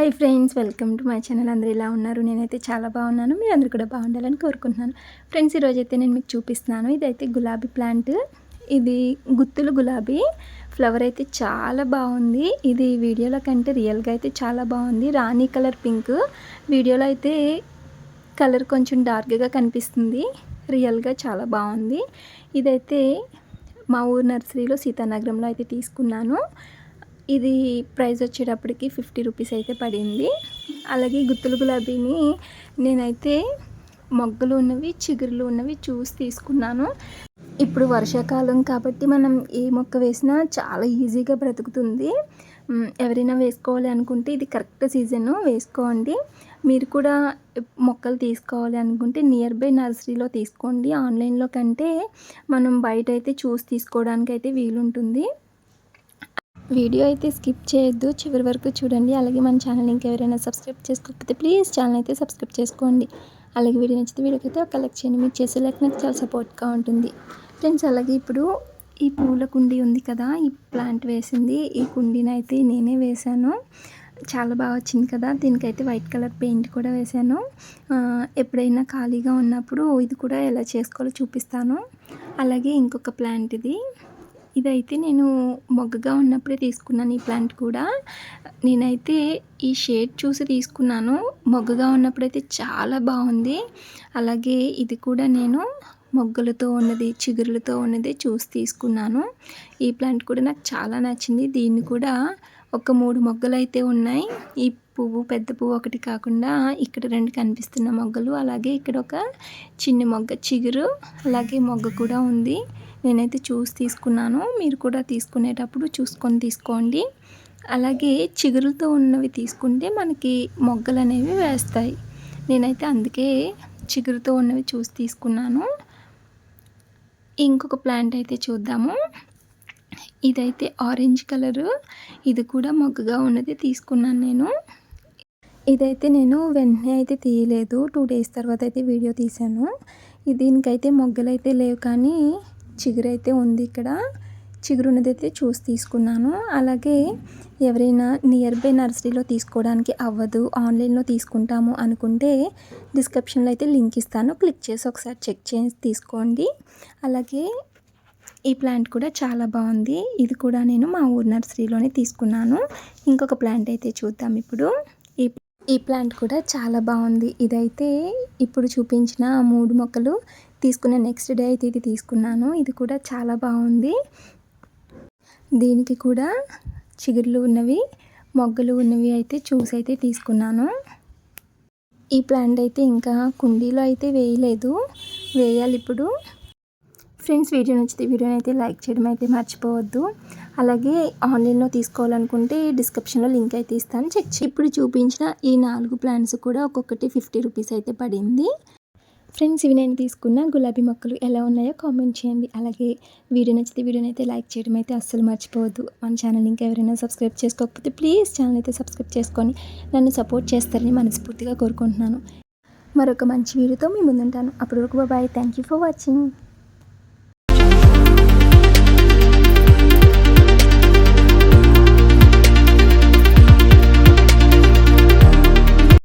Hi friends, welcome to my channel. అందరూ ఎలా ఉన్నారు? నేనైతే చాలా బాగున్నాను. మీరందరూ కూడా బాగుండాలని కోరుకుంటున్నాను. ఫ్రెండ్స్, ఈరోజైతే నేను మీకు చూపిస్తున్నాను. ఇదైతే గులాబీ ప్లాంట్. ఇది గుత్తులు గులాబీ ఫ్లవర్ అయితే చాలా బాగుంది. ఇది వీడియోలో కంటే రియల్గా అయితే చాలా బాగుంది. రాణి కలర్ పింక్. వీడియోలో అయితే కలర్ కొంచెం డార్క్గా కనిపిస్తుంది. రియల్గా చాలా బాగుంది. ఇదైతే మా ఊరు నర్సరీలో సీతానగరంలో అయితే తీసుకున్నాను. ఇది ప్రైస్ వచ్చేటప్పటికి 50 రూపీస్ అయితే పడింది. అలాగే గుత్తులు గులాబీని నేనైతే మొగ్గలు ఉన్నవి చిగురులు ఉన్నవి చూసి తీసుకున్నాను. ఇప్పుడు వర్షాకాలం కాబట్టి మనం ఏ మొక్క వేసినా చాలా ఈజీగా బ్రతుకుతుంది. ఎవరైనా వేసుకోవాలి అనుకుంటే ఇది కరెక్ట్ సీజన్, వేసుకోండి. మీరు కూడా మొక్కలు తీసుకోవాలి అనుకుంటే నియర్ బై నర్సరీలో తీసుకోండి. ఆన్లైన్లో కంటే మనం బయట అయితే చూసి తీసుకోవడానికి అయితే వీలుంటుంది. వీడియో అయితే స్కిప్ చేయొద్దు, చివరి వరకు చూడండి. అలాగే మన ఛానల్ ఇంకెవరైనా సబ్స్క్రైబ్ చేసుకోకపోతే ప్లీజ్ ఛానల్ అయితే సబ్స్క్రైబ్ చేసుకోండి. అలాగే వీడియో నచ్చితే వీడియోకి అయితే ఒక లైక్ చేయండి. మీరు చేసే లైక్ నాకు చాలా సపోర్ట్గా ఉంటుంది ఫ్రెండ్స్. అలాగే ఇప్పుడు ఈ పూల కుండీ ఉంది కదా, ఈ ప్లాంట్ వేసింది. ఈ కుండీని అయితే నేనే వేశాను. చాలా బాగా వచ్చింది కదా. దీనికైతే వైట్ కలర్ పెయింట్ కూడా వేశాను. ఎప్పుడైనా ఖాళీగా ఉన్నప్పుడు ఇది కూడా ఎలా చేసుకోవాలో చూపిస్తాను. అలాగే ఇంకొక ప్లాంట్ ఇదైతే నేను మొగ్గగా ఉన్నప్పుడే తీసుకున్నాను. ఈ ప్లాంట్ కూడా నేనైతే ఈ షేడ్ చూసి తీసుకున్నాను. మొగ్గగా ఉన్నప్పుడైతే చాలా బాగుంది. అలాగే ఇది కూడా నేను మొగ్గలతో ఉన్నది చిగురులతో ఉన్నది చూసి తీసుకున్నాను. ఈ ప్లాంట్ కూడా నాకు చాలా నచ్చింది. దీన్ని కూడా ఒక 3 మొగ్గలు అయితే ఉన్నాయి. ఈ పువ్వు పెద్ద పువ్వు ఒకటి కాకుండా ఇక్కడ 2 కనిపిస్తున్న మొగ్గలు, అలాగే ఇక్కడ ఒక చిన్న మొగ్గ చిగురు, అలాగే మొగ్గ కూడా ఉంది. నేనైతే చూసి తీసుకున్నాను. మీరు కూడా తీసుకునేటప్పుడు చూసుకొని తీసుకోండి. అలాగే చిగురులతో ఉన్నవి తీసుకుంటే మనకి మొగ్గలు అనేవి వేస్తాయి. నేనైతే అందుకే చిగురుతో ఉన్నవి చూసి తీసుకున్నాను. ఇంకొక ప్లాంట్ అయితే చూద్దాము. ఇదైతే ఆరెంజ్ కలరు. ఇది కూడా మొగ్గగా ఉన్నది తీసుకున్నాను నేను. ఇదైతే నేను వెంటనే అయితే తీయలేదు, 2 డేస్ తర్వాత అయితే వీడియో తీశాను. దీనికైతే మొగ్గలు అయితే లేవు కానీ చిగురు అయితే ఉంది. ఇక్కడ చిగురు ఉన్నదైతే చూసి తీసుకున్నాను. అలాగే ఎవరైనా నియర్ బై నర్సరీలో తీసుకోవడానికి అవ్వదు, ఆన్లైన్లో తీసుకుంటాము అనుకుంటే డిస్క్రిప్షన్లో అయితే లింక్ ఇస్తాను, క్లిక్ చేసి ఒకసారి చెక్ చేసి తీసుకోండి. అలాగే ఈ ప్లాంట్ కూడా చాలా బాగుంది. ఇది కూడా నేను మా ఊరు నర్సరీలోనే తీసుకున్నాను. ఇంకొక ప్లాంట్ అయితే చూద్దాం ఇప్పుడు. ఈ ప్లాంట్ కూడా చాలా బాగుంది. ఇదైతే ఇప్పుడు చూపించిన 3 మొక్కలు తీసుకున్న నెక్స్ట్ డే అయితే ఇది తీసుకున్నాను. ఇది కూడా చాలా బాగుంది. దీనికి కూడా చిగుర్లు ఉన్నవి మొగ్గలు ఉన్నవి అయితే చూసి అయితే తీసుకున్నాను. ఈ ప్లాంట్ అయితే ఇంకా కుండీలో అయితే వేయలేదు, వేయాలి ఇప్పుడు. ఫ్రెండ్స్, వీడియో నచ్చితే వీడియోని అయితే లైక్ చేయడం అయితే మర్చిపోవద్దు. అలాగే ఆన్లైన్లో తీసుకోవాలనుకుంటే డిస్క్రిప్షన్లో లింక్ అయితే ఇస్తాను, చెక్ చేయండి. ఇప్పుడు చూపించిన ఈ 4 ప్లాంట్స్ కూడా ఒక్కొక్కటి 50 రూపీస్ అయితే పడింది. ఫ్రెండ్స్, ఇవి నేను తీసుకున్న గులాబీ మొక్కలు ఎలా ఉన్నాయో కామెంట్ చేయండి. అలాగే వీడియో నచ్చితే వీడియోని అయితే లైక్ చేయడం అయితే అస్సలు మర్చిపోవద్దు. మన ఛానల్ ఇంకా ఎవరైనా సబ్స్క్రైబ్ చేసుకోకపోతే ప్లీజ్ ఛానల్ అయితే సబ్స్క్రైబ్ చేసుకొని నన్ను సపోర్ట్ చేస్తారని మనస్ఫూర్తిగా కోరుకుంటున్నాను. మరొక మంచి వీడియోతో మీ ముందుంటాను. అప్పటి వరకు bye. Thank you for watching.